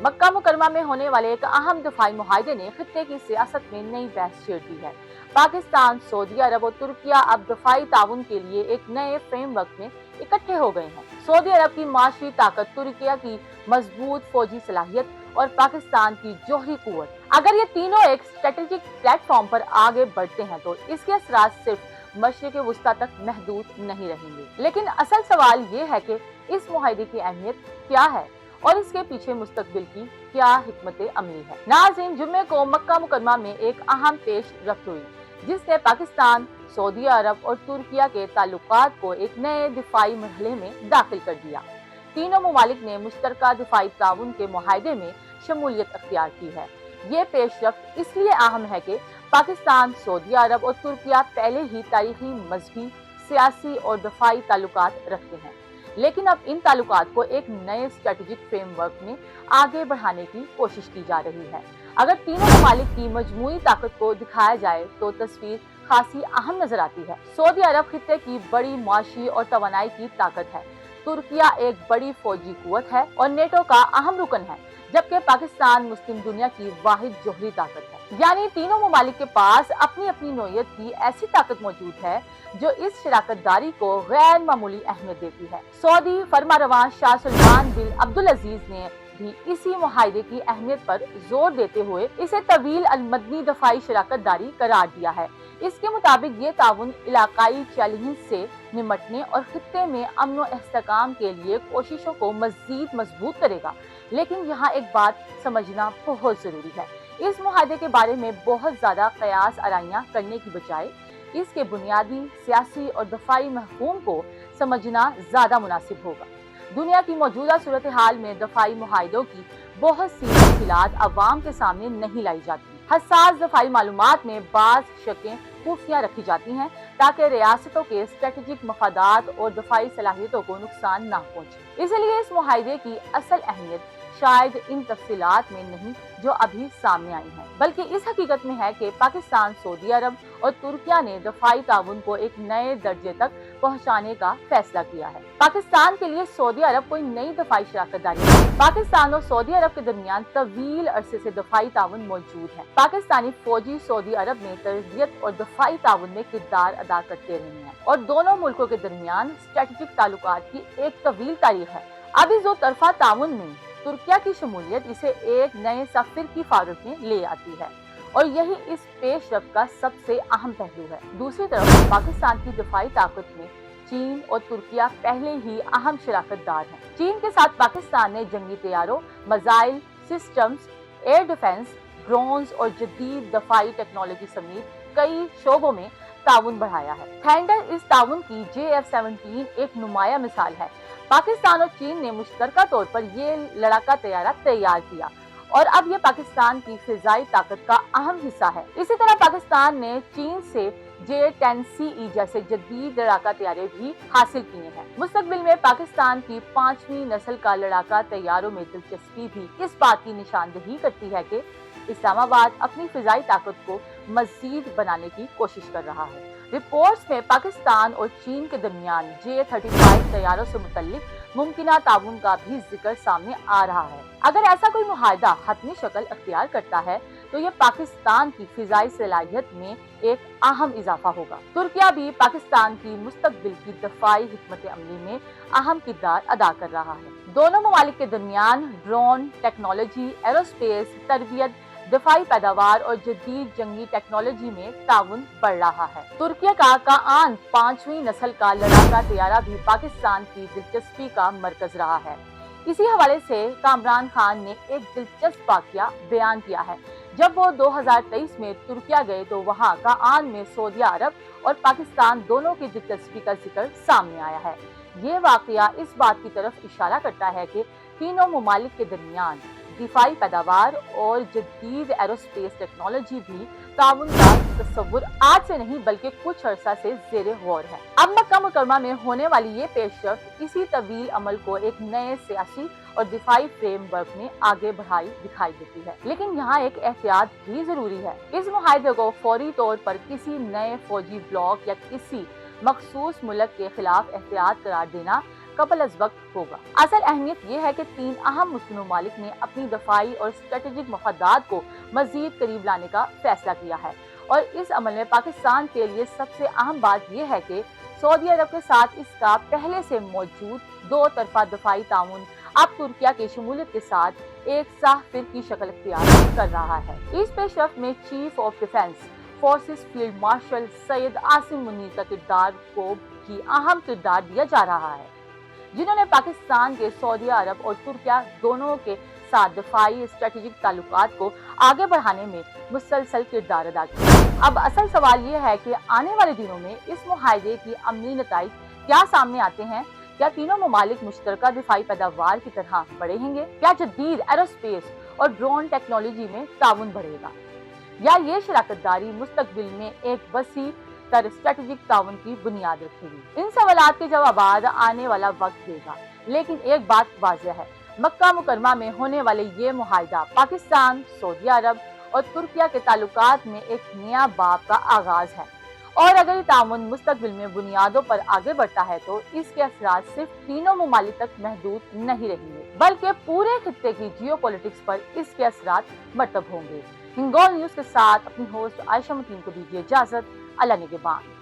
मक्का मुकरमा में होने वाले एक अहम दफाई मुआहदे ने खित्ते की सियासत में नई बहस छेड़ दी है। पाकिस्तान, सऊदी अरब और तुर्किया अब दफाई ताउन के लिए एक नए फ्रेमवर्क में इकट्ठे हो गए हैं। सऊदी अरब की माशी ताकत, तुर्किया की मजबूत फौजी सलाहियत और पाकिस्तान की जोहरी कुव्वत, अगर ये तीनों एक स्ट्रेटेजिक प्लेटफॉर्म पर आगे बढ़ते हैं तो इसके असरात सिर्फ मशरिक वुस्ता तक महदूद नहीं रहेंगे। लेकिन असल सवाल ये है कि इस मुआहदे की अहमियत क्या है और इसके पीछे मुस्तकबिल की क्या हिकमत अमली है। नाज़रीन, जुम्मे को मक्का मुकरमा में एक अहम पेश रफ्त हुई जिसने पाकिस्तान, सऊदी अरब और तुर्किया के ताल्लुकात को एक नए दिफाई मरहले में दाखिल कर दिया। तीनों ममालिक ने मुश्तरका दिफाई ताउन के मुआहदे में शमूलियत अख्तियार की है। ये पेशरफ्त इसलिए अहम है कि पाकिस्तान, सऊदी अरब और तुर्किया पहले ही तारीखी, मजहबी, सियासी और दफाई ताल्लुकात रखते हैं, लेकिन अब इन ताल्लुकात को एक नए स्ट्रेटेजिक फ्रेमवर्क में आगे बढ़ाने की कोशिश की जा रही है। अगर तीनों ममालिक की मजमूई ताकत को दिखाया जाए तो तस्वीर खासी अहम नजर आती है। सऊदी अरब खित्ते की बड़ी मुआशी और तवानाई की ताकत है, तुर्किया एक बड़ी फौजी कुव्वत है और नेटो का अहम रुकन है, जबकि पाकिस्तान मुस्लिम दुनिया की वाहिद जोहरी ताकत है। यानी तीनों ममालिक के पास अपनी अपनी नौयत की ऐसी ताकत मौजूद है जो इस शराकतदारी को गैर मामूली अहमियत देती है। सऊदी फरमारवां शाह सुल्तान बिन अब्दुल अजीज ने भी इसी मुआहदे की अहमियत पर जोर देते हुए इसे तवील अलमदनी दफाई शराकतदारी करार दिया है। इसके मुताबिक ये ताउन इलाकाई चैलेंज से निमटने और खित्ते में अमन और इस्तेहकाम के लिए कोशिशों को मजीद मजबूत करेगा। लेकिन यहाँ एक बात समझना बहुत जरूरी है, इस मुआहदे के बारे में बहुत ज्यादा कयास आराइयां करने की बजाय इसके बुनियादी सियासी और दफाई महफूम को समझना ज्यादा मुनासिब होगा। दुनिया की मौजूदा सूरत हाल में दफाई मुआहदों की बहुत सी तफसीलात अवाम के सामने नहीं लाई जाती। हसास दफाई मालूमात में बाज शकें खुफिया रखी जाती हैं ताकि रियासतों के स्ट्रेटेजिक मफादात और दफाई सलाहियतों को नुकसान ना पहुंचे। इसलिए इस मुआहदे की असल अहमियत शायद इन तफसीलात में नहीं जो अभी सामने आई हैं, बल्कि इस हकीकत में है कि पाकिस्तान, सऊदी अरब और तुर्किया ने दफाई ताउन को एक नए दर्जे तक पहुंचाने का फैसला किया है। पाकिस्तान के लिए सऊदी अरब कोई नई दफाई शराकतदारी नहीं। पाकिस्तान और सऊदी अरब के दरमियान तवील अरसे से दफाई ताउन मौजूद है। पाकिस्तानी फौजी सऊदी अरब में तरबियत और दफाई ताउन में किरदार अदा करते रहे हैं और दोनों मुल्कों के दरमियान स्ट्रेटेजिक ताल्लुकात की एक तवील तारीख है। अब इस दो तरफा ताउन में तुर्किया की शमूलियत इसे एक नए सफिर की फारत में ले आती है और यही इस पेशरफ्त का सबसे अहम पहलू है। दूसरी तरफ पाकिस्तान की दफाई ताकत में चीन और तुर्किया पहले ही अहम शराकतदार हैं। चीन के साथ पाकिस्तान ने जंगी तैयारों, missile systems, air defence, drones और जदीद दफाई टेक्नोलॉजी समेत कई शोबों में ताउन बढ़ाया है। थंडर इस ताउन की JF-17 एक नुमाया मिसाल है। पाकिस्तान और चीन ने मुश्तरका तौर पर ये लड़ाका तैयारा तैयार किया और अब ये पाकिस्तान की फिजाई ताकत का अहम हिस्सा है। इसी तरह पाकिस्तान ने चीन से J-10CE जैसे जदीद लड़ाका तैयारे भी हासिल किए हैं। मुस्तकबिल में पाकिस्तान की 5वीं नस्ल का लड़ाका तैयारों में दिलचस्पी भी इस बात की निशानदही करती है कि इस्लामाबाद अपनी फिजाई ताकत को मजीद बनाने की कोशिश कर रहा है। रिपोर्ट्स में पाकिस्तान और चीन के दरमियान J-35 तैयारों से मुतल्लिक मुमकिना ताउन का भी जिक्र सामने आ रहा है। अगर ऐसा कोई मुआहदा हतमी शक्ल अख्तियार करता है तो ये पाकिस्तान की फिजाई सलाहियत में एक अहम इजाफा होगा। तुर्किया भी पाकिस्तान की मुस्तकबिल की दफाई हिकमत अमली में अहम किरदार अदा कर रहा है। दोनों ममालिक के दरमियान ड्रोन टेक्नोलॉजी, एरोस्पेस, तरबियत, दफाई पैदावार और जदीद जंगी टेक्नोलॉजी में ताउन बढ़ रहा है। तुर्किया का काआन 5वीं नस्ल का लड़ाका तैयारा भी पाकिस्तान की दिलचस्पी का मरकज रहा है। इसी हवाले से कामरान खान ने एक दिलचस्प वाकया बयान किया है। जब वो 2023 में तुर्किया गए तो वहाँ काआन में सऊदी अरब और पाकिस्तान दोनों की दिलचस्पी का जिक्र सामने आया है। ये वाकया इस बात की तरफ इशारा करता है कि तीनों ममालिक के दरमियान दिफाई पैदावार और जदीद एरोस्पेस टेक्नोलॉजी भी ताउन का तस्वुर आज से नहीं बल्कि कुछ अरसा से ज़ेरे गौर है। अब मक्का मुकरमा में होने वाली ये पेशरफ्त इसी तवील अमल को एक नए सियासी और दिफाई फ्रेमवर्क में आगे बढ़ाई दिखाई देती है। लेकिन यहाँ एक एहतियात भी जरूरी है। इस मुआहदे को फौरी तौर पर किसी नए फौजी ब्लॉक या किसी मखसूस मुल्क के खिलाफ एहतियात करार देना قبل از وقت ہوگا۔ اصل اہمیت یہ ہے کہ 3 اہم مسلم ممالک نے اپنی دفاعی اور اسٹریٹجک مفادات کو مزید قریب لانے کا فیصلہ کیا ہے، اور اس عمل میں پاکستان کے لیے سب سے اہم بات یہ ہے کہ سعودی عرب کے ساتھ اس کا پہلے سے موجود 2 طرفہ دفاعی تعاون اب ترکیہ کی شمولیت کے ساتھ ایک ساہ فر کی شکل اختیار کر رہا ہے۔ اس پیش رفت میں chief of defence forces field marshal Syed Asim Munir کا کردار کو بھی اہم کردار دیا جا رہا ہے، جنہوں نے پاکستان کے سعودی عرب اور ترکیہ دونوں کے ساتھ دفاعی اسٹریٹجک تعلقات کو آگے بڑھانے میں مسلسل کردار ادا کیا۔ اب اصل سوال یہ ہے کہ آنے والے دنوں میں اس معاہدے کی عملی نتائج کیا سامنے آتے ہیں؟ کیا تینوں ممالک مشترکہ دفاعی پیداوار کی طرح بڑھیں گے؟ کیا جدید ایروسپیس اور ڈرون ٹیکنالوجی میں تعاون بڑھے گا؟ یا یہ شراکت داری مستقبل میں ایک وسیع تر اسٹریٹجک تعاون کی بنیاد رکھے گی؟ ان سوالات کے جوابات آنے والا وقت دے گا، لیکن ایک بات واضح ہے، مکہ مکرمہ میں ہونے والے یہ معاہدہ پاکستان، سعودی عرب اور ترکیہ کے تعلقات میں ایک نیا باب کا آغاز ہے، اور اگر یہ تعاون مستقبل میں بنیادوں پر آگے بڑھتا ہے تو اس کے اثرات صرف تینوں ممالک تک محدود نہیں رہیں گے، بلکہ پورے خطے کی جیو پولیٹکس پر اس کے اثرات مرتب ہوں گے۔ ہنگول نیوز کے ساتھ اپنی ہوسٹ عائشہ متین کو دیجیے اجازت۔ اللہ نگہبان۔